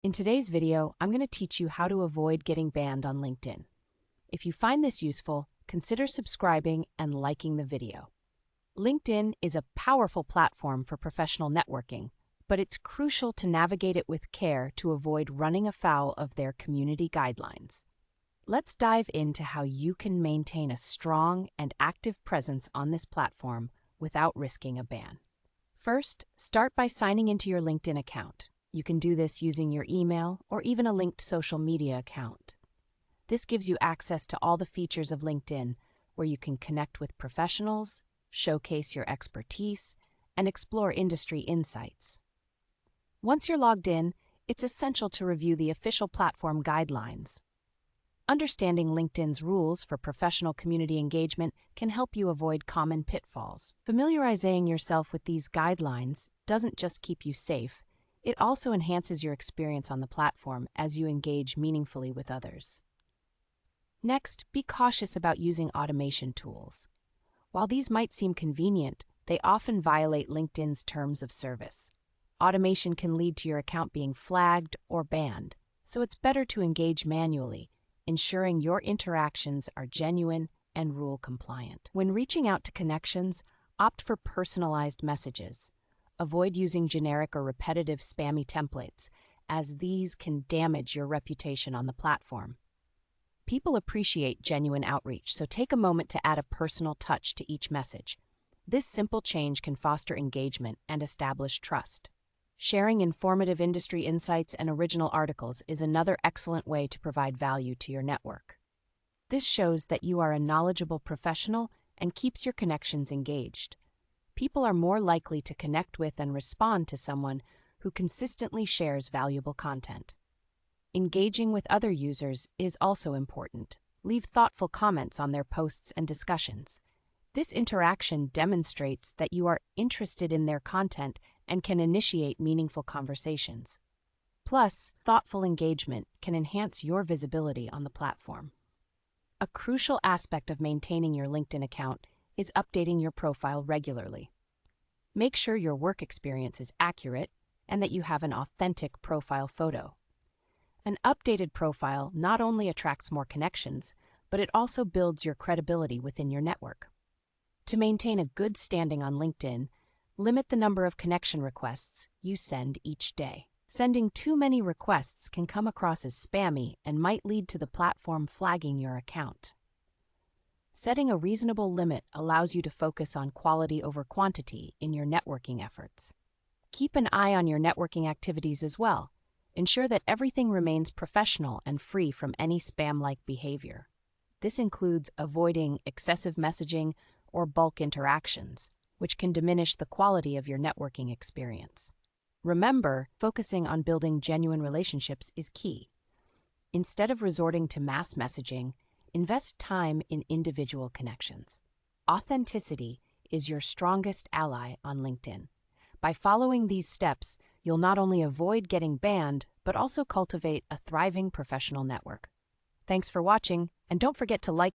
In today's video, I'm going to teach you how to avoid getting banned on LinkedIn. If you find this useful, consider subscribing and liking the video. LinkedIn is a powerful platform for professional networking, but it's crucial to navigate it with care to avoid running afoul of their community guidelines. Let's dive into how you can maintain a strong and active presence on this platform without risking a ban. First, start by signing into your LinkedIn account. You can do this using your email or even a linked social media account. This gives you access to all the features of LinkedIn, where you can connect with professionals, showcase your expertise, and explore industry insights. Once you're logged in, it's essential to review the official platform guidelines. Understanding LinkedIn's rules for professional community engagement can help you avoid common pitfalls. Familiarizing yourself with these guidelines doesn't just keep you safe, it also enhances your experience on the platform as you engage meaningfully with others. Next, be cautious about using automation tools. While these might seem convenient, they often violate LinkedIn's terms of service. Automation can lead to your account being flagged or banned, so it's better to engage manually, ensuring your interactions are genuine and rule compliant. When reaching out to connections, opt for personalized messages. Avoid using generic or repetitive spammy templates, as these can damage your reputation on the platform. People appreciate genuine outreach, so take a moment to add a personal touch to each message. This simple change can foster engagement and establish trust. Sharing informative industry insights and original articles is another excellent way to provide value to your network. This shows that you are a knowledgeable professional and keeps your connections engaged. People are more likely to connect with and respond to someone who consistently shares valuable content. Engaging with other users is also important. Leave thoughtful comments on their posts and discussions. This interaction demonstrates that you are interested in their content and can initiate meaningful conversations. Plus, thoughtful engagement can enhance your visibility on the platform. A crucial aspect of maintaining your LinkedIn account is updating your profile regularly. Make sure your work experience is accurate and that you have an authentic profile photo. An updated profile not only attracts more connections, but it also builds your credibility within your network. To maintain a good standing on LinkedIn, limit the number of connection requests you send each day. Sending too many requests can come across as spammy and might lead to the platform flagging your account. Setting a reasonable limit allows you to focus on quality over quantity in your networking efforts. Keep an eye on your networking activities as well. Ensure that everything remains professional and free from any spam-like behavior. This includes avoiding excessive messaging or bulk interactions, which can diminish the quality of your networking experience. Remember, focusing on building genuine relationships is key. Instead of resorting to mass messaging, invest time in individual connections. Authenticity is your strongest ally on LinkedIn. By following these steps, you'll not only avoid getting banned, but also cultivate a thriving professional network. Thanks for watching, and don't forget to like,